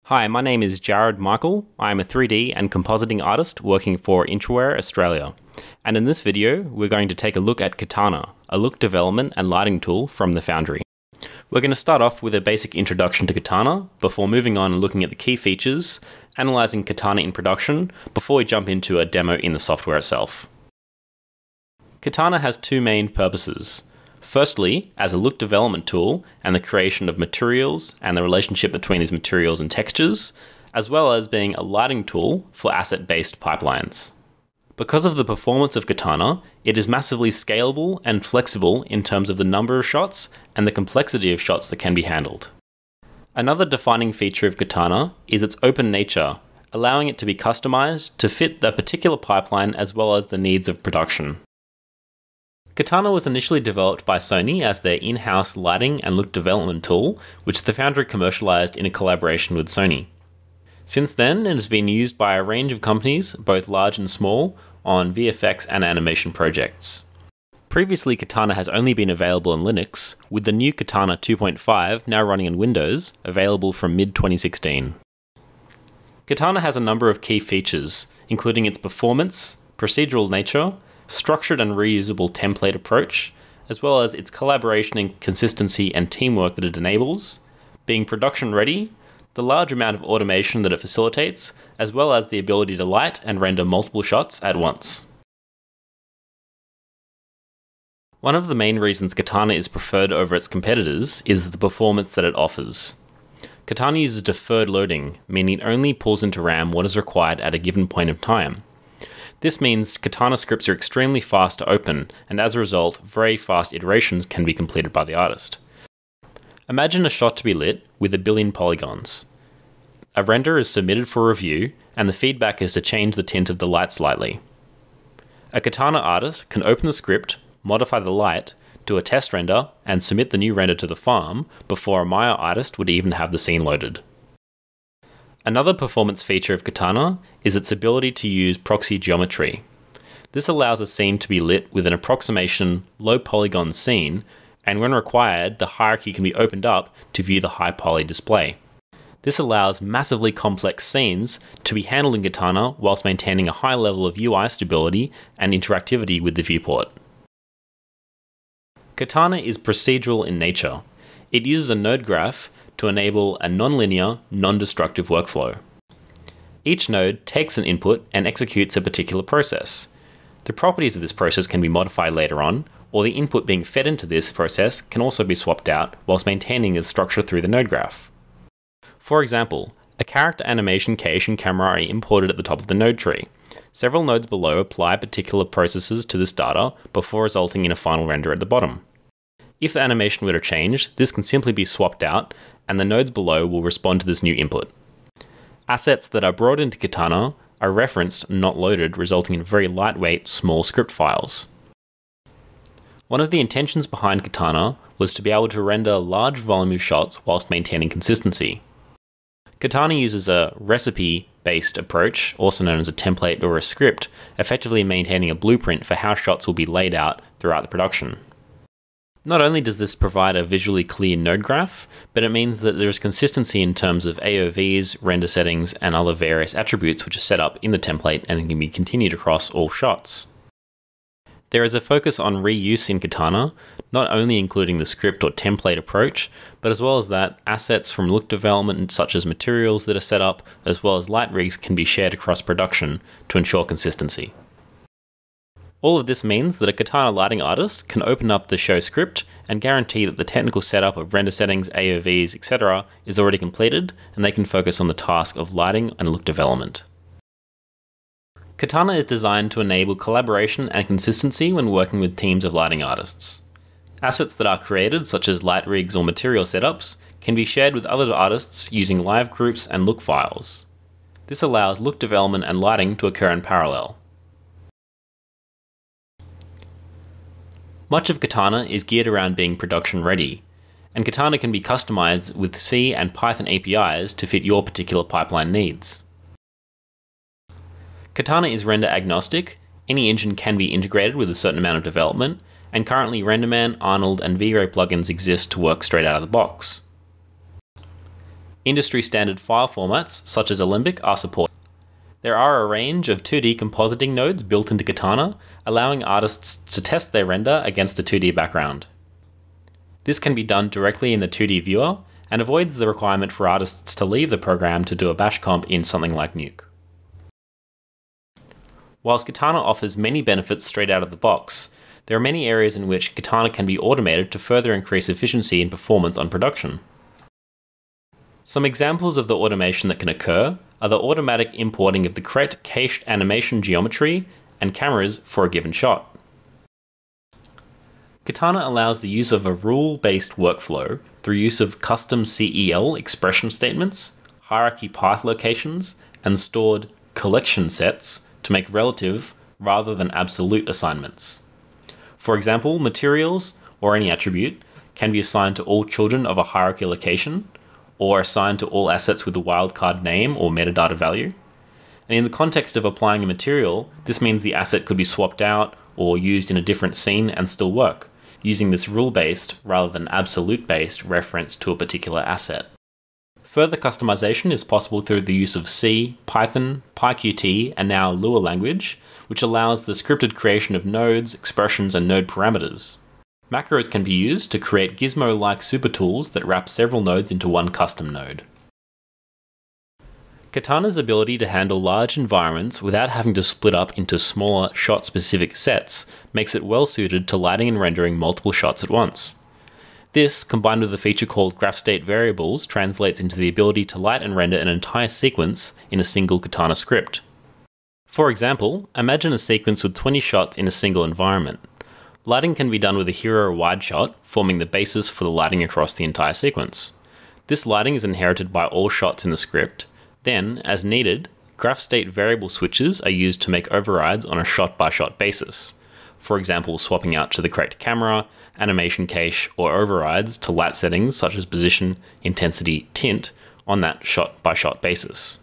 Hi, my name is Jared Michael. I am a 3D and compositing artist working for Intraware Australia. And in this video, we're going to take a look at Katana, a look development and lighting tool from the Foundry. We're going to start off with a basic introduction to Katana before moving on and looking at the key features, analyzing Katana in production, before we jump into a demo in the software itself. Katana has two main purposes. Firstly, as a look development tool and the creation of materials and the relationship between these materials and textures, as well as being a lighting tool for asset-based pipelines. Because of the performance of Katana, it is massively scalable and flexible in terms of the number of shots and the complexity of shots that can be handled. Another defining feature of Katana is its open nature, allowing it to be customized to fit the particular pipeline as well as the needs of production. Katana was initially developed by Sony as their in-house lighting and look development tool, which the Foundry commercialized in a collaboration with Sony. Since then, it has been used by a range of companies, both large and small, on VFX and animation projects. Previously, Katana has only been available in Linux, with the new Katana 2.5 now running in Windows, available from mid-2016. Katana has a number of key features, including its performance, procedural nature, structured and reusable template approach, as well as its collaboration and consistency and teamwork that it enables, being production ready, the large amount of automation that it facilitates, as well as the ability to light and render multiple shots at once. One of the main reasons Katana is preferred over its competitors is the performance that it offers. Katana uses deferred loading, meaning it only pulls into RAM what is required at a given point of time. This means Katana scripts are extremely fast to open, and as a result, very fast iterations can be completed by the artist. Imagine a shot to be lit with 1 billion polygons. A render is submitted for review, and the feedback is to change the tint of the light slightly. A Katana artist can open the script, modify the light, do a test render, and submit the new render to the farm before a Maya artist would even have the scene loaded. Another performance feature of Katana is its ability to use proxy geometry. This allows a scene to be lit with an approximation low polygon scene, and when required, the hierarchy can be opened up to view the high poly display. This allows massively complex scenes to be handled in Katana whilst maintaining a high level of UI stability and interactivity with the viewport. Katana is procedural in nature. It uses a node graph to enable a non-linear, non-destructive workflow. Each node takes an input and executes a particular process. The properties of this process can be modified later on, or the input being fed into this process can also be swapped out whilst maintaining the structure through the node graph. For example, a character animation cache and camera are imported at the top of the node tree. Several nodes below apply particular processes to this data before resulting in a final render at the bottom. If the animation were to change, this can simply be swapped out, and the nodes below will respond to this new input. Assets that are brought into Katana are referenced, not loaded, resulting in very lightweight, small script files. One of the intentions behind Katana was to be able to render large volume of shots whilst maintaining consistency. Katana uses a recipe-based approach, also known as a template or a script, effectively maintaining a blueprint for how shots will be laid out throughout the production. Not only does this provide a visually clear node graph, but it means that there is consistency in terms of AOVs, render settings, and other various attributes which are set up in the template and can be continued across all shots. There is a focus on reuse in Katana, not only including the script or template approach, but as well as that, assets from look development such as materials that are set up, as well as light rigs can be shared across production to ensure consistency. All of this means that a Katana lighting artist can open up the show script and guarantee that the technical setup of render settings, AOVs, etc. is already completed, and they can focus on the task of lighting and look development. Katana is designed to enable collaboration and consistency when working with teams of lighting artists. Assets that are created, such as light rigs or material setups, can be shared with other artists using live groups and look files. This allows look development and lighting to occur in parallel. Much of Katana is geared around being production ready, and Katana can be customized with C and Python APIs to fit your particular pipeline needs. Katana is render agnostic. Any engine can be integrated with a certain amount of development, and currently RenderMan, Arnold, and V-Ray plugins exist to work straight out of the box. Industry standard file formats such as Alembic are supported. There are a range of 2D compositing nodes built into Katana, allowing artists to test their render against a 2D background. This can be done directly in the 2D viewer and avoids the requirement for artists to leave the program to do a bash comp in something like Nuke. Whilst Katana offers many benefits straight out of the box, there are many areas in which Katana can be automated to further increase efficiency and performance on production. Some examples of the automation that can occur are the automatic importing of the correct cached animation geometry and cameras for a given shot. Katana allows the use of a rule-based workflow through use of custom CEL expression statements, hierarchy path locations, and stored collection sets to make relative rather than absolute assignments. For example, materials, or any attribute, can be assigned to all children of a hierarchy location, or assigned to all assets with a wildcard name or metadata value. And in the context of applying a material, this means the asset could be swapped out or used in a different scene and still work, using this rule-based rather than absolute-based reference to a particular asset. Further customization is possible through the use of C, Python, PyQt, and now Lua language, which allows the scripted creation of nodes, expressions, and node parameters. Macros can be used to create Gizmo-like super tools that wrap several nodes into one custom node. Katana's ability to handle large environments without having to split up into smaller shot-specific sets makes it well suited to lighting and rendering multiple shots at once. This, combined with a feature called graph state variables, translates into the ability to light and render an entire sequence in a single Katana script. For example, imagine a sequence with 20 shots in a single environment. Lighting can be done with a hero wide shot, forming the basis for the lighting across the entire sequence. This lighting is inherited by all shots in the script. Then, as needed, graph state variable switches are used to make overrides on a shot-by-shot basis. For example, swapping out to the correct camera, animation cache, or overrides to light settings such as position, intensity, tint on that shot-by-shot basis.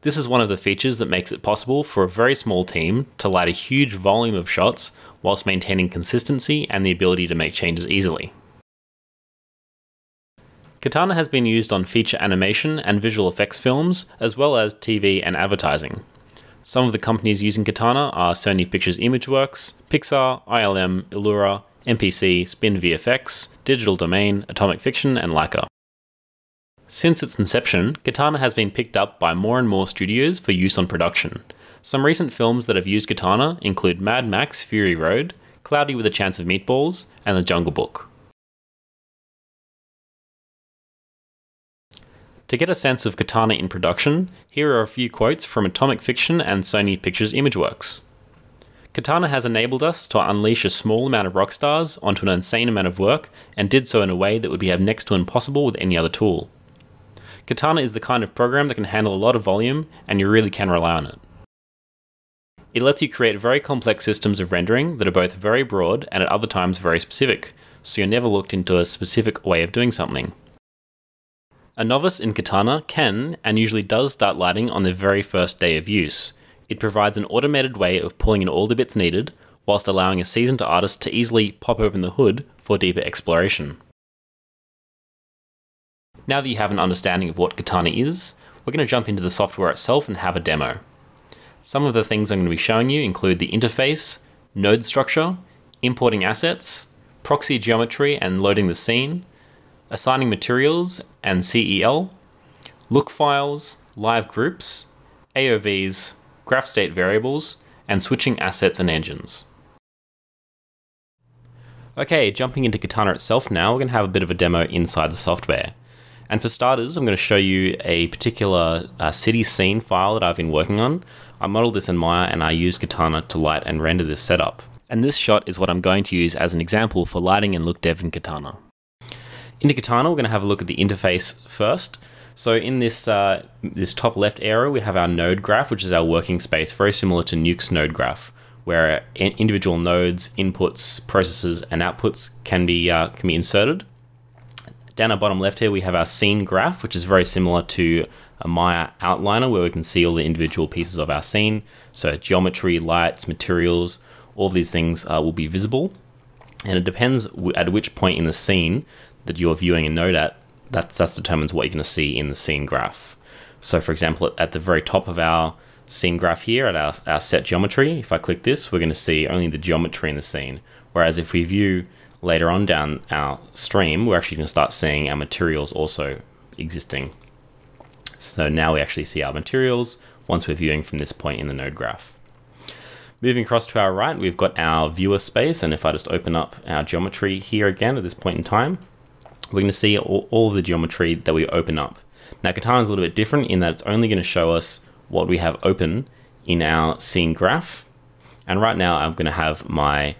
This is one of the features that makes it possible for a very small team to light a huge volume of shots whilst maintaining consistency and the ability to make changes easily. Katana has been used on feature animation and visual effects films, as well as TV and advertising. Some of the companies using Katana are Sony Pictures Imageworks, Pixar, ILM, Illura, MPC, Spin VFX, Digital Domain, Atomic Fiction, and Leica. Since its inception, Katana has been picked up by more and more studios for use on production. Some recent films that have used Katana include Mad Max Fury Road, Cloudy with a Chance of Meatballs, and The Jungle Book. To get a sense of Katana in production, here are a few quotes from Atomic Fiction and Sony Pictures Imageworks. Katana has enabled us to unleash a small amount of rockstars onto an insane amount of work, and did so in a way that would be next to impossible with any other tool. Katana is the kind of program that can handle a lot of volume, and you really can rely on it. It lets you create very complex systems of rendering that are both very broad and at other times very specific, so you're never looked into a specific way of doing something. A novice in Katana can, and usually does, start lighting on their very first day of use. It provides an automated way of pulling in all the bits needed, whilst allowing a seasoned artist to easily pop open the hood for deeper exploration. Now that you have an understanding of what Katana is, we're going to jump into the software itself and have a demo. Some of the things I'm going to be showing you include the interface, node structure, importing assets, proxy geometry and loading the scene, assigning materials and CEL, look files, live groups, AOVs, graph state variables, and switching assets and engines. Okay, jumping into Katana itself now, we're going to have a bit of a demo inside the software. And for starters, I'm going to show you a particular city scene file that I've been working on. I modeled this in Maya and I used Katana to light and render this setup. And this shot is what I'm going to use as an example for lighting and look dev in Katana. Into Katana, we're going to have a look at the interface first. So in this top left area, we have our node graph, which is our working space, very similar to Nuke's node graph, where individual nodes, inputs, processes, and outputs can be inserted. Down our bottom left here, we have our scene graph, which is very similar to a Maya outliner, where we can see all the individual pieces of our scene. So geometry, lights, materials, all these things will be visible. And it depends at which point in the scene that you're viewing a node at, that determines what you're going to see in the scene graph. So for example, at the very top of our scene graph here at our set geometry, if I click this, we're going to see only the geometry in the scene. Whereas if we view later on down our stream, we're actually going to start seeing our materials also existing. So now we actually see our materials once we're viewing from this point in the node graph. Moving across to our right, we've got our viewer space, and if I just open up our geometry here again at this point in time, we're going to see all of the geometry that we open up. Now Katana is a little bit different in that it's only going to show us what we have open in our scene graph. And right now I'm going to have my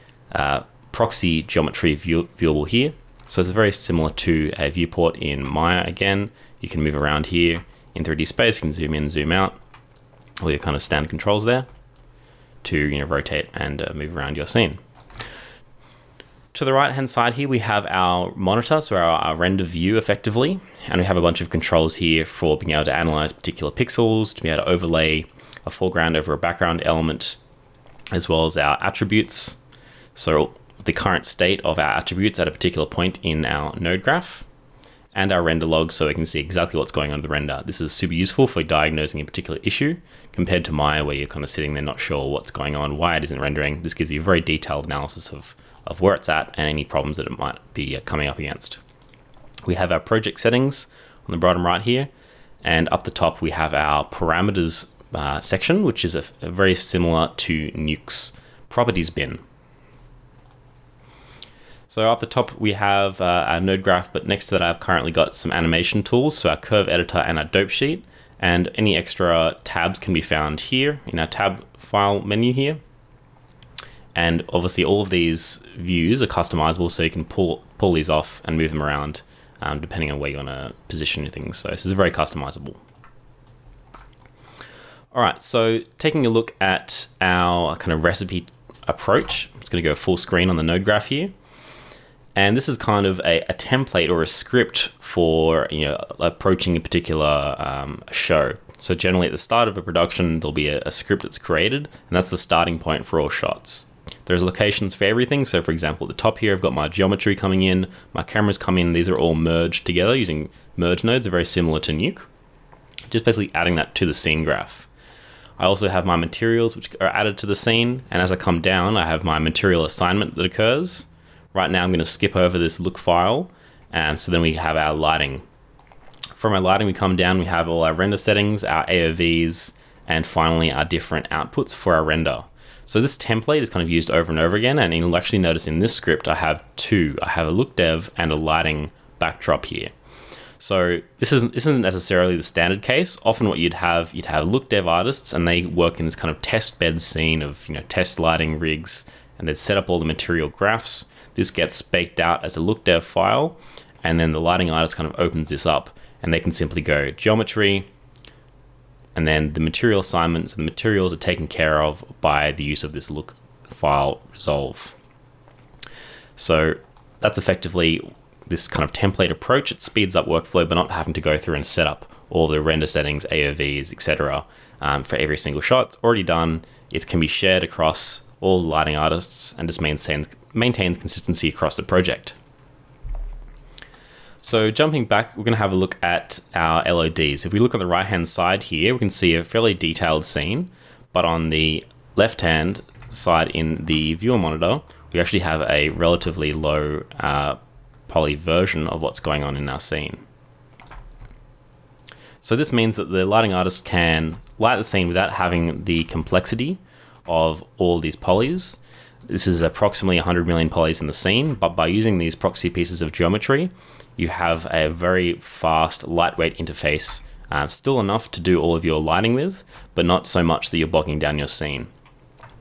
proxy geometry viewable here. So it's very similar to a viewport in Maya again. You can move around here in 3D space, you can zoom in, zoom out, all your kind of standard controls there to rotate and move around your scene. To the right hand side here we have our monitor, so our render view effectively, and we have a bunch of controls here for being able to analyze particular pixels, to be able to overlay a foreground over a background element, as well as our attributes, so the current state of our attributes at a particular point in our node graph, and our render log so we can see exactly what's going on with the render. This is super useful for diagnosing a particular issue compared to Maya where you're kind of sitting there not sure what's going on, why it isn't rendering. This gives you a very detailed analysis of where it's at and any problems that it might be coming up against. We have our project settings on the bottom right here, and up the top we have our parameters section, which is a very similar to Nuke's properties bin. So up the top we have our node graph, but next to that I've currently got some animation tools, so our curve editor and our dope sheet, and any extra tabs can be found here in our tab file menu here. And obviously all of these views are customizable, so you can pull these off and move them around depending on where you want to position things. So this is very customizable. All right, so taking a look at our kind of recipe approach, I'm just going to go full screen on the node graph here. And this is kind of a template or a script for approaching a particular show. So generally at the start of a production, there'll be a script that's created, and that's the starting point for all shots. There's locations for everything. So for example, at the top here, I've got my geometry coming in, my cameras come in, these are all merged together using merge nodes. They're very similar to Nuke. Just basically adding that to the scene graph. I also have my materials which are added to the scene, and as I come down, I have my material assignment that occurs. Right now I'm going to skip over this look file, and so then we have our lighting. From our lighting we come down, we have all our render settings, our AOVs, and finally our different outputs for our render. So this template is kind of used over and over again, and you'll actually notice in this script I have two. I have a look dev and a lighting backdrop here. So this isn't necessarily the standard case. Often what you'd have look dev artists, and they work in this kind of test bed scene of test lighting rigs, and they'd set up all the material graphs. This gets baked out as a look dev file, and then the lighting artist kind of opens this up, and they can simply go geometry, and then the material assignments and the materials are taken care of by the use of this look file resolve. So that's effectively this kind of template approach. It speeds up workflow, but not having to go through and set up all the render settings, AOVs, etc. For every single shot. It's already done. It can be shared across all the lighting artists and just maintains consistency across the project. So jumping back, we're going to have a look at our LODs. If we look on the right hand side here, we can see a fairly detailed scene, but on the left hand side in the viewer monitor, we actually have a relatively low poly version of what's going on in our scene. So this means that the lighting artist can light the scene without having the complexity of all these polys. This is approximately 100 million polys in the scene, but by using these proxy pieces of geometry, you have a very fast, lightweight interface, still enough to do all of your lighting with, but not so much that you're bogging down your scene.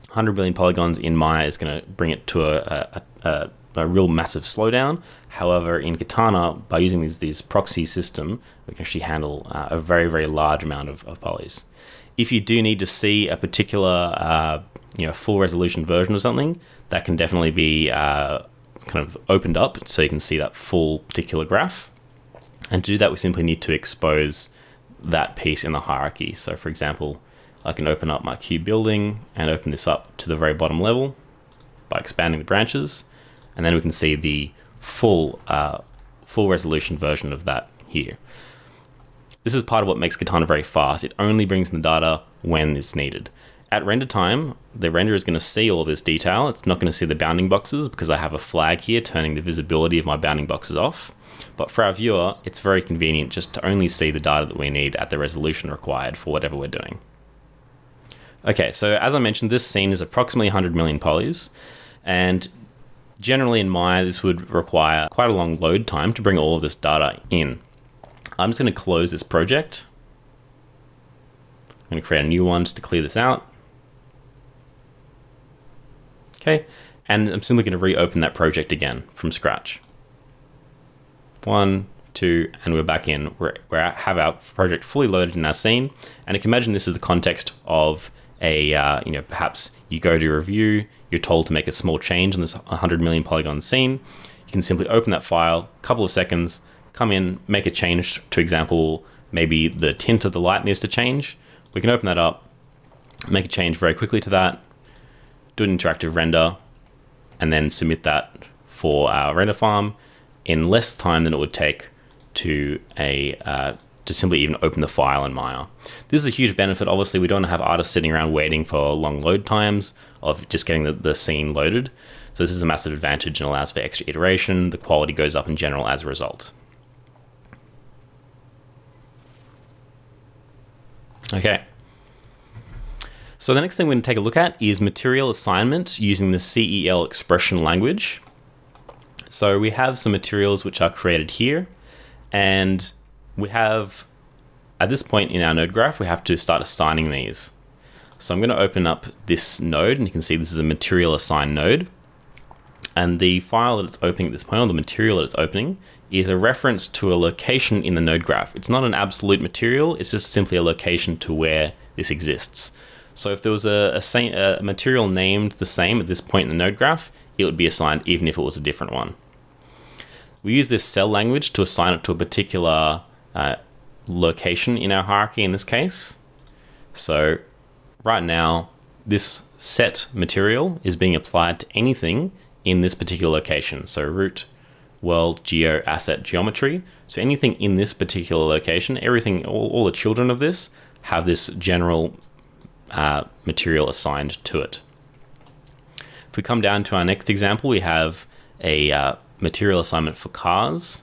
100 billion polygons in Maya is going to bring it to a real massive slowdown. However, in Katana, by using these proxy system, we can actually handle a very, very large amount of polys. If you do need to see a particular full resolution version of something, that can definitely be kind of opened up so you can see that full particular graph. And to do that, we simply need to expose that piece in the hierarchy. So for example, I can open up my cube building and open this up to the very bottom level by expanding the branches, and then we can see the full resolution version of that here. This is part of what makes Katana very fast. It only brings in the data when it's needed. At render time, the renderer is going to see all this detail. It's not going to see the bounding boxes because I have a flag here turning the visibility of my bounding boxes off. But for our viewer, it's very convenient just to only see the data that we need at the resolution required for whatever we're doing. Okay, so as I mentioned, this scene is approximately 100 million polys, and generally in Maya, this would require quite a long load time to bring all of this data in. I'm just going to close this project. I'm going to create a new one just to clear this out. Okay, and I'm simply going to reopen that project again from scratch. 1, 2, and we're back in. We have our project fully loaded in our scene, and you can imagine this is the context of a, perhaps you go to review, you're told to make a small change on this 100 million polygon scene. You can simply open that file, a couple of seconds, come in, make a change. To example, maybe the tint of the light needs to change. We can open that up, make a change very quickly to that, do an interactive render, and then submit that for our render farm in less time than it would take to simply even open the file in Maya. This is a huge benefit. Obviously, we don't have artists sitting around waiting for long load times of just getting the scene loaded. So this is a massive advantage and allows for extra iteration. The quality goes up in general as a result. Okay. So the next thing we're going to take a look at is material assignment using the CEL expression language. So we have some materials which are created here, and we have, at this point in our node graph, we have to start assigning these. So I'm going to open up this node, and you can see this is a material assign node. And the file that it's opening at this point, or the material that it's opening, is a reference to a location in the node graph. It's not an absolute material, it's just simply a location to where this exists. So if there was a material named the same at this point in the node graph, it would be assigned even if it was a different one. We use this cell language to assign it to a particular location in our hierarchy in this case. So right now, this set material is being applied to anything in this particular location. So root, world, geo, asset, geometry. So anything in this particular location, everything, all the children of this have this general material assigned to it. If we come down to our next example, we have a material assignment for cars,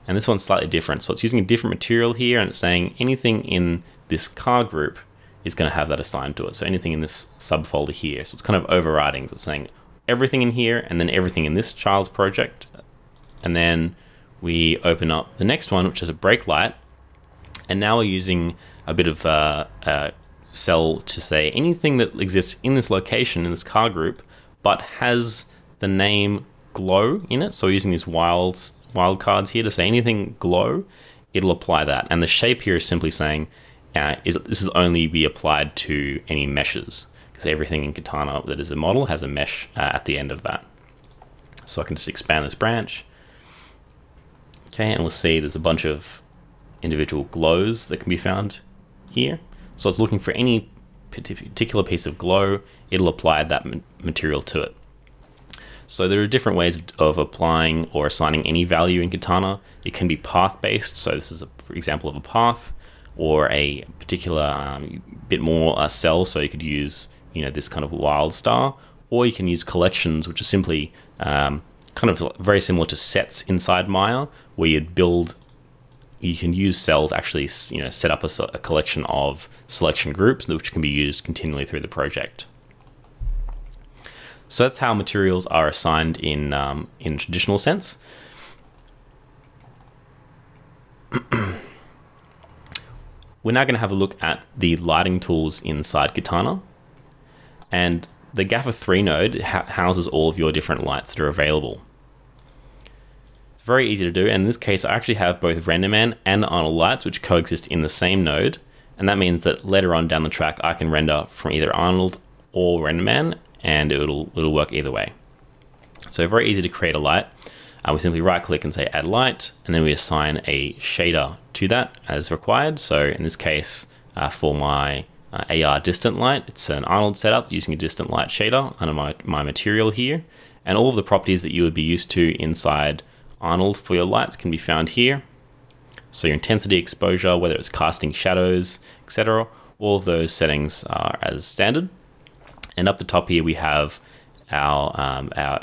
and this one's slightly different. So it's using a different material here, and it's saying anything in this car group is going to have that assigned to it. So anything in this subfolder here. So it's kind of overriding. So it's saying everything in here, and then everything in this child's project. And then we open up the next one, which is a brake light, and now we're using a bit of cell to say anything that exists in this location, in this car group, but has the name glow in it. So we're using these wildcards here to say anything glow, it'll apply that. And the shape here is simply saying this is only be applied to any meshes, because everything in Katana that is a model has a mesh at the end of that. So I can just expand this branch. Okay, and we'll see there's a bunch of individual glows that can be found here. So it's looking for any particular piece of glow, it'll apply that material to it. So there are different ways of applying or assigning any value in Katana. It can be path-based, so this is for example of a path, or a particular bit more cell, so you could use this kind of wild star, or you can use collections, which are simply kind of very similar to sets inside Maya, where you can use cells to actually set up a collection of selection groups which can be used continually through the project. So that's how materials are assigned in traditional sense. We're now going to have a look at the lighting tools inside Katana, and the Gaffer 3 node houses all of your different lights that are available. It's very easy to do, and in this case I actually have both RenderMan and Arnold lights which coexist in the same node, and that means that later on down the track I can render from either Arnold or RenderMan, and it'll work either way. So very easy to create a light. We simply right click and say add light, and then we assign a shader to that as required. So in this case, for my AR distant light, it's an Arnold setup using a distant light shader under my material here, and all of the properties that you would be used to inside Arnold for your lights can be found here. So your intensity, exposure, whether it's casting shadows, etc. All of those settings are as standard. And up the top here we have our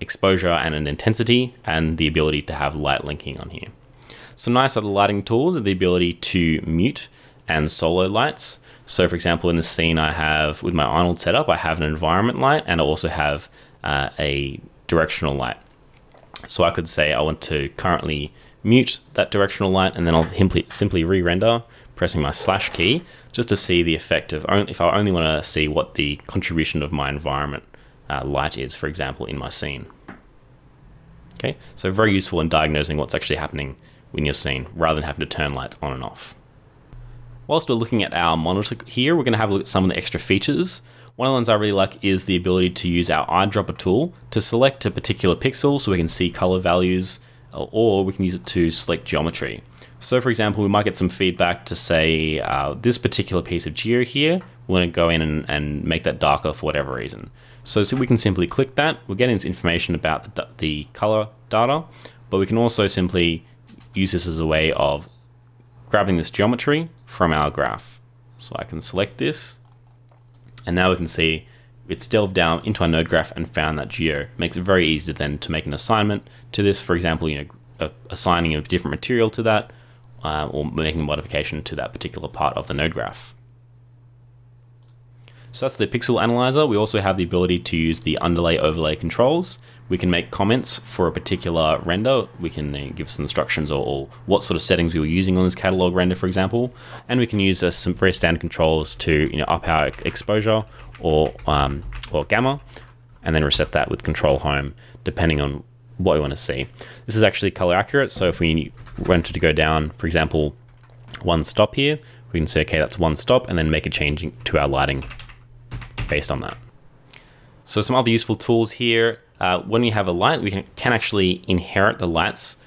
exposure and an intensity, and the ability to have light linking on here. Some nice other lighting tools are the ability to mute and solo lights. So for example, in this scene I have, with my Arnold setup, I have an environment light and I also have a directional light. So I could say I want to currently mute that directional light, and then I'll simply re-render, pressing my slash key, just to see the effect of, if I only want to see what the contribution of my environment light is, for example, in my scene. Okay, so very useful in diagnosing what's actually happening in your scene, rather than having to turn lights on and off. Whilst we're looking at our monitor here, we're going to have a look at some of the extra features. One of the ones I really like is the ability to use our eyedropper tool to select a particular pixel so we can see color values, or we can use it to select geometry. So for example, we might get some feedback to say this particular piece of geo here, we want to go in and make that darker for whatever reason. So we can simply click that. We're getting this information about the color data, but we can also simply use this as a way of grabbing this geometry from our graph. So I can select this, and now we can see it's delved down into our node graph and found that geo. Makes it very easy then to make an assignment to this. For example, assigning a different material to that, or making a modification to that particular part of the node graph. So that's the pixel analyzer. We also have the ability to use the underlay overlay controls. We can make comments for a particular render. We can give some instructions or what sort of settings we were using on this catalog render, for example. And we can use some very standard controls to up our exposure or gamma, and then reset that with control home, depending on what we want to see. This is actually color accurate. So if we wanted to go down, for example, one stop here, we can say, okay, that's one stop, and then make a change to our lighting based on that. So some other useful tools here. When we have a light, we can actually inherit the light's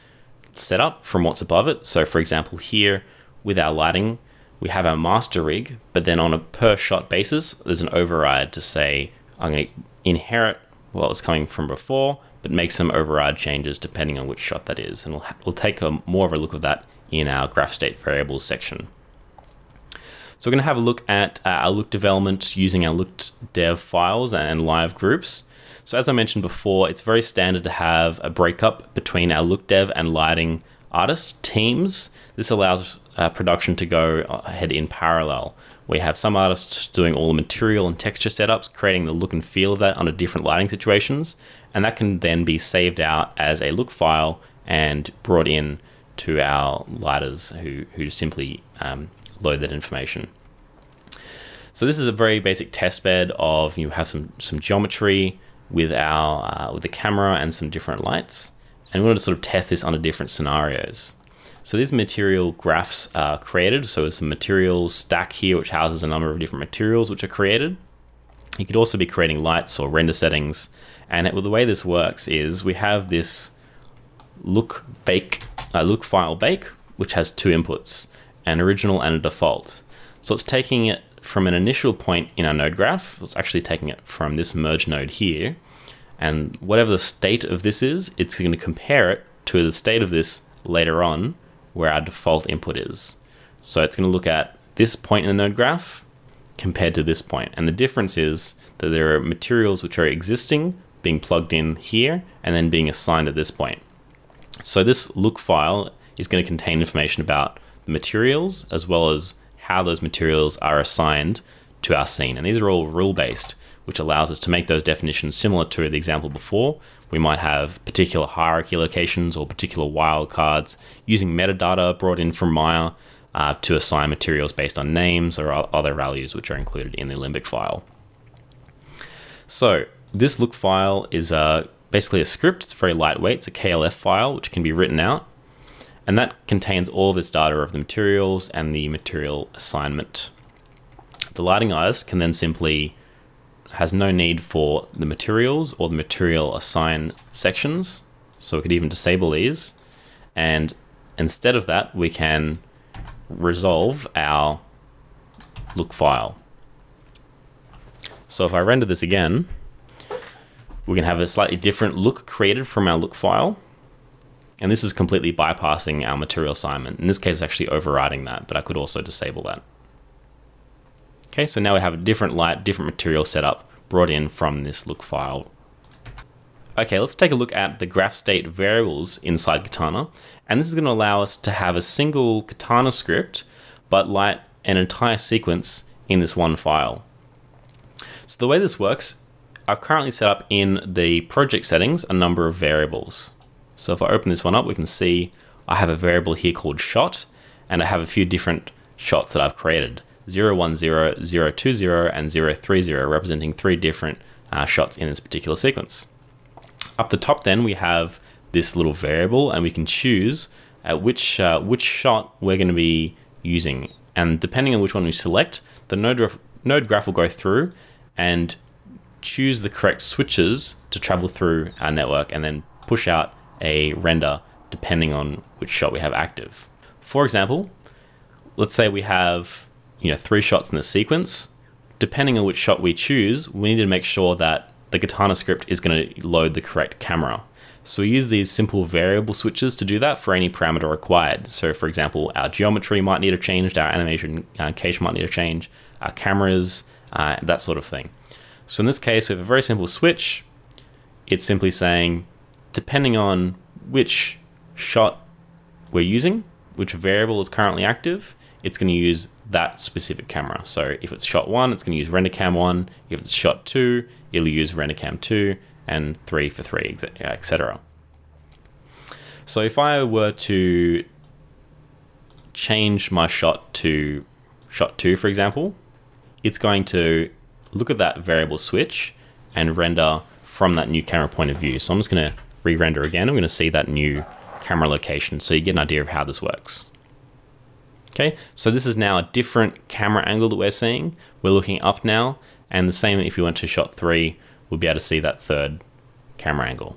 setup from what's above it. So for example, here with our lighting, we have our master rig, but then on a per shot basis, there's an override to say, I'm going to inherit what was coming from before, but make some override changes depending on which shot that is. And we'll take more of a look of that in our graph state variables section. So we're going to have a look at our look development using our look dev files and live groups. So as I mentioned before, it's very standard to have a breakup between our look dev and lighting artist teams. This allows production to go ahead in parallel. We have some artists doing all the material and texture setups, creating the look and feel of that under different lighting situations, and that can then be saved out as a look file and brought in to our lighters who simply load that information. So this is a very basic test bed of, you have some geometry with the camera and some different lights, and we want to sort of test this under different scenarios. So these material graphs are created. So there's some materials stack here which houses a number of different materials which are created. You could also be creating lights or render settings, and the way this works is we have this look file bake, which has two inputs, an original and a default. So it's taking it from an initial point in our node graph. It's actually taking it from this merge node here, and whatever the state of this is, it's going to compare it to the state of this later on where our default input is. So it's going to look at this point in the node graph compared to this point, and the difference is that there are materials which are existing being plugged in here and then being assigned at this point. So this look file is going to contain information about the materials as well as how those materials are assigned to our scene. And these are all rule-based, which allows us to make those definitions similar to the example before. We might have particular hierarchy locations or particular wildcards using metadata brought in from Maya to assign materials based on names or other values which are included in the Alembic file. So this look file is basically a script. It's very lightweight. It's a KLF file which can be written out, and that contains all of this data of the materials and the material assignment. The lighting artist can then simply has no need for the materials or the material assign sections, so we could even disable these, and instead of that we can resolve our look file. So if I render this again, we can have a slightly different look created from our look file, And this is completely bypassing our material assignment. In this case, it's actually overriding that, but I could also disable that. Okay, so now we have a different light, different material setup brought in from this look file. Okay, let's take a look at the graph state variables inside Katana. And this is going to allow us to have a single Katana script, but light an entire sequence in this one file. So the way this works, I've currently set up in the project settings a number of variables. So if I open this one up, we can see I have a variable here called shot, and I have a few different shots that I've created. 010, 020, and 030, representing 3 different shots in this particular sequence. Up the top then, we have this little variable, and we can choose which shot we're going to be using. And depending on which one we select, the node graph will go through and choose the correct switches to travel through our network and then push out a render depending on which shot we have active. For example, let's say we have 3 shots in the sequence. Depending on which shot we choose, we need to make sure that the Katana script is going to load the correct camera. So we use these simple variable switches to do that for any parameter required. So for example, our geometry might need to change, our animation cache might need to change, our cameras, that sort of thing. So in this case, we have a very simple switch. It's simply saying, depending on which shot we're using, which variable is currently active, it's going to use that specific camera. So if it's shot 1, it's going to use RenderCam 1. If it's shot 2, it'll use RenderCam 2, and 3 for 3, etc. So if I were to change my shot to shot 2, for example, it's going to look at that variable switch and render from that new camera point of view. So I'm just going to re-render again. I'm going to see that new camera location so you get an idea of how this works. Okay, so this is now a different camera angle that we're seeing. We're looking up now, and the same if we went to shot 3, we'll be able to see that third camera angle.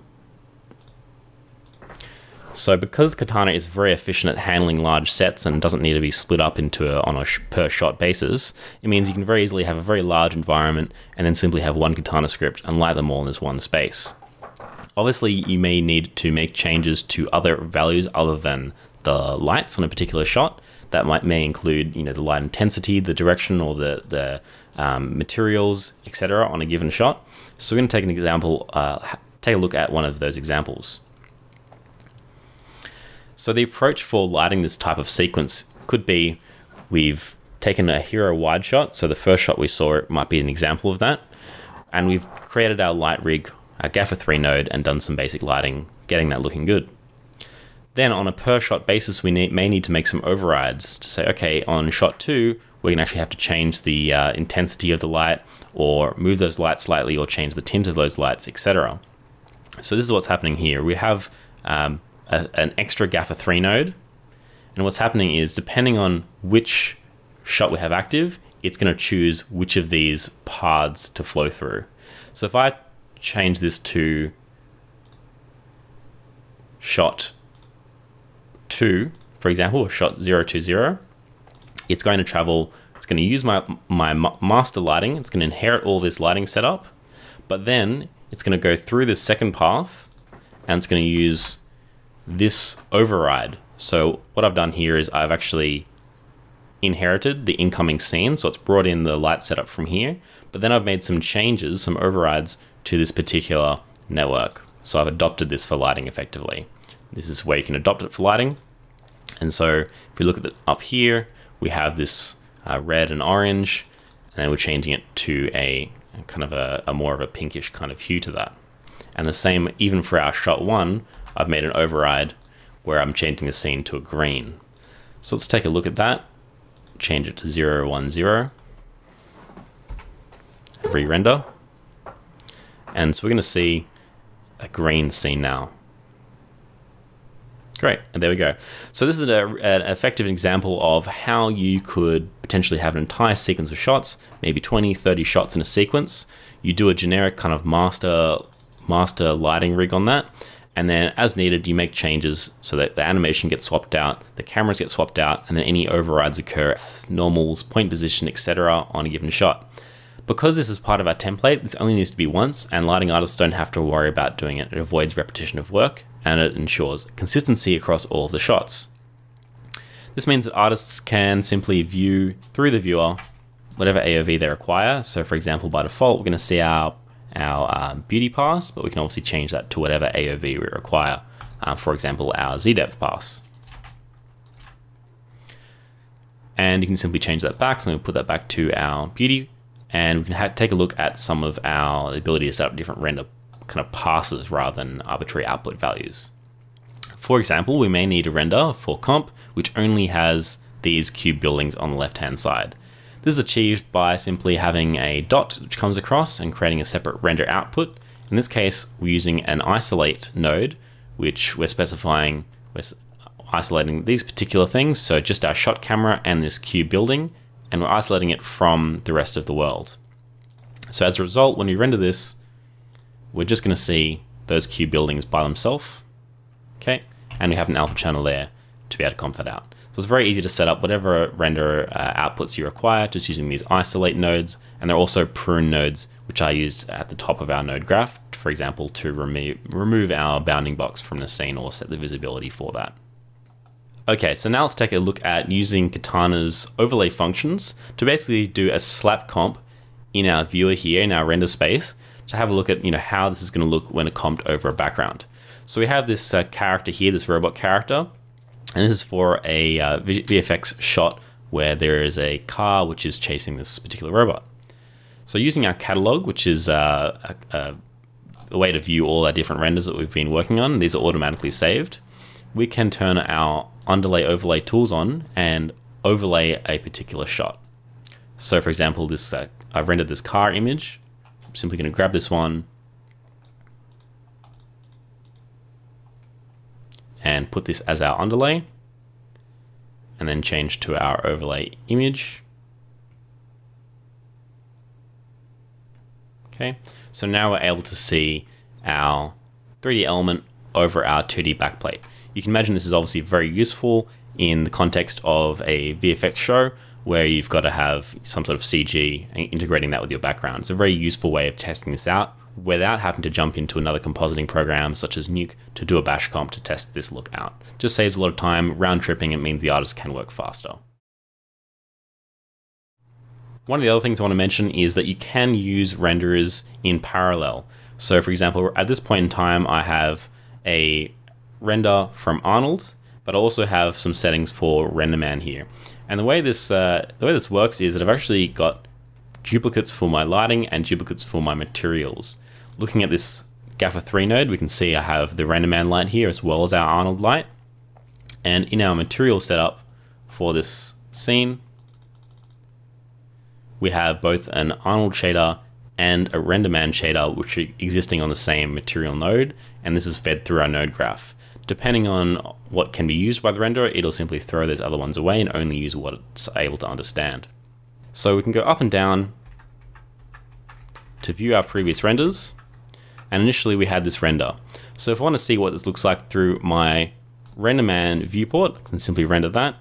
So because Katana is very efficient at handling large sets and doesn't need to be split up into on a per shot basis, it means you can very easily have a very large environment and then simply have one Katana script and light them all in this one space. Obviously, you may need to make changes to other values other than the lights on a particular shot. That may include, the light intensity, the direction, or the materials, etc. on a given shot. So we're going to take an example, take a look at one of those examples. So the approach for lighting this type of sequence could be, we've taken a hero wide shot. So the first shot we saw might be an example of that. And we've created our light rig, our Gaffer 3 node, and done some basic lighting, getting that looking good. Then on a per shot basis, we may need to make some overrides to say, okay, on shot 2, we're going to actually have to change the intensity of the light, or move those lights slightly, or change the tint of those lights, etc. So this is what's happening here. We have an extra Gaffer 3 node, and what's happening is, depending on which shot we have active, it's going to choose which of these paths to flow through. So if I change this to shot 2, for example, or shot 020, it's going to travel, it's going to use my master lighting, it's going to inherit all this lighting setup, but then it's going to go through this second path, and it's going to use this override. So what I've done here is I've actually inherited the incoming scene, so it's brought in the light setup from here, but then I've made some changes, some overrides to this particular network. So I've adopted this for lighting effectively. This is where you can adopt it for lighting. And so if we look at it up here, we have this red and orange, and then we're changing it to a kind of a more of a pinkish kind of hue to that. And the same even for our shot 1, I've made an override where I'm changing the scene to a green. So let's take a look at that. Change it to 010. Re-render. And so we're going to see a green scene now. Great, and there we go. So this is an effective example of how you could potentially have an entire sequence of shots, maybe 20, 30 shots in a sequence. You do a generic kind of master lighting rig on that, and then as needed, you make changes so that the animation gets swapped out, the cameras get swapped out, and then any overrides occur, normals, point position, etc. on a given shot. Because this is part of our template, this only needs to be once, and lighting artists don't have to worry about doing it. It avoids repetition of work, and it ensures consistency across all of the shots. This means that artists can simply view through the viewer whatever AOV they require. So for example, by default, we're going to see our beauty pass, but we can obviously change that to whatever AOV we require. For example, our Z-depth pass. And you can simply change that back. So I'm going to put that back to our beauty, and we can take a look at some of our ability to set up different render kind of passes rather than arbitrary output values. For example, we may need a render for comp, which only has these cube buildings on the left-hand side. This is achieved by simply having a dot which comes across and creating a separate render output. In this case, we're using an isolate node, which we're specifying, we're isolating these particular things, so just our shot camera and this cube building, and we're isolating it from the rest of the world. So as a result, when we render this, we're just going to see those cube buildings by themselves, okay? And we have an alpha channel there to be able to comp that out. So it's very easy to set up whatever render outputs you require just using these isolate nodes, and there are also prune nodes which are used at the top of our node graph, for example, to remove our bounding box from the scene or set the visibility for that. Okay, so now let's take a look at using Katana's overlay functions to basically do a slap comp in our viewer here in our render space to have a look at how this is going to look when comped over a background. So we have this character here, this robot character, and this is for a VFX shot where there is a car which is chasing this particular robot. So using our catalog, which is a way to view all our different renders that we've been working on, these are automatically saved, we can turn our underlay overlay tools on and overlay a particular shot. So for example, this I've rendered this car image. I'm simply going to grab this one and put this as our underlay, and then change to our overlay image. Okay, so now we're able to see our 3D element over our 2D backplate. You can imagine this is obviously very useful in the context of a VFX show where you've got to have some sort of CG and integrating that with your background. It's a very useful way of testing this out without having to jump into another compositing program such as Nuke to do a bash comp to test this look out. Just saves a lot of time, round tripping. It means the artist can work faster. One of the other things I want to mention is that you can use renderers in parallel. So for example, at this point in time, I have a render from Arnold, but I also have some settings for RenderMan here. And the way this works is that I've actually got duplicates for my lighting and duplicates for my materials. Looking at this Gaffer 3 node, we can see I have the RenderMan light here as well as our Arnold light. And in our material setup for this scene, we have both an Arnold shader and a RenderMan shader, which are existing on the same material node, and this is fed through our node graph. Depending on what can be used by the renderer, it'll simply throw those other ones away and only use what it's able to understand. So we can go up and down to view our previous renders, and initially we had this render. So if I want to see what this looks like through my RenderMan viewport, I can simply render that.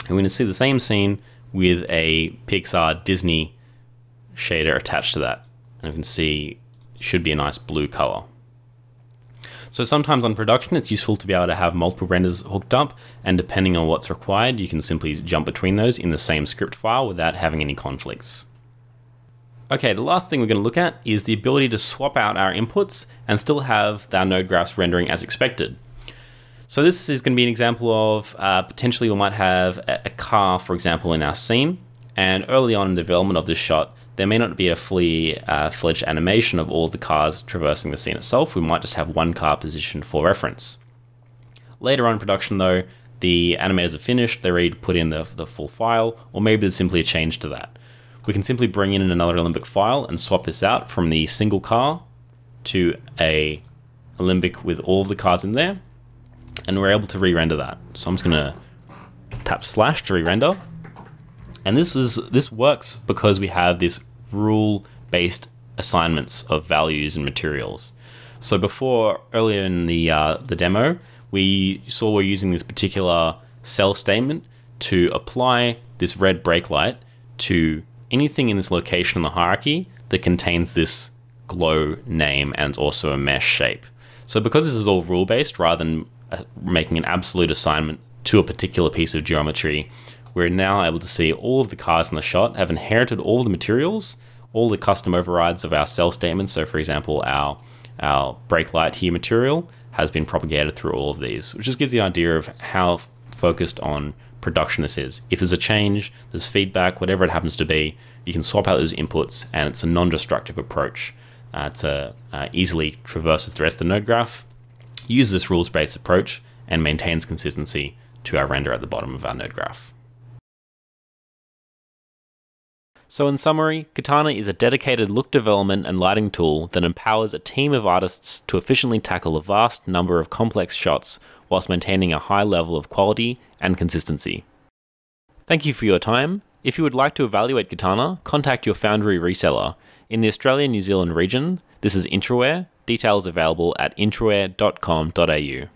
And we're going to see the same scene with a Pixar Disney shader attached to that. And we can see it should be a nice blue color. So sometimes on production, it's useful to be able to have multiple renders hooked up, and depending on what's required, you can simply jump between those in the same script file without having any conflicts. Okay, the last thing we're going to look at is the ability to swap out our inputs and still have our node graphs rendering as expected. So this is going to be an example of potentially we might have a car, for example, in our scene, and early on in the development of this shot, there may not be a fully fledged animation of all the cars traversing the scene itself. We might just have one car positioned for reference. Later on in production though, the animators are finished, they're ready to put in the full file, or maybe there's simply a change to that. We can simply bring in another Alembic file and swap this out from the single car to a Alembic with all of the cars in there, and we're able to re-render that. So I'm just gonna tap slash to re-render. And this works because we have this rule-based assignments of values and materials. So before, earlier in the demo, we saw we're using this particular cell statement to apply this red brake light to anything in this location in the hierarchy that contains this glow name and also a mesh shape. So because this is all rule-based rather than making an absolute assignment to a particular piece of geometry, we're now able to see all of the cars in the shot have inherited all the materials, all the custom overrides of our cell statements. So for example, our brake light here material has been propagated through all of these, which just gives the idea of how focused on production this is. If there's a change, there's feedback, whatever it happens to be, you can swap out those inputs, and it's a non-destructive approach to easily traverse the rest of the node graph, use this rules-based approach, and maintains consistency to our render at the bottom of our node graph. So in summary, Katana is a dedicated look development and lighting tool that empowers a team of artists to efficiently tackle a vast number of complex shots whilst maintaining a high level of quality and consistency. Thank you for your time. If you would like to evaluate Katana, contact your Foundry reseller. In the Australia-New Zealand region, this is Intraware. Details available at intraware.com.au.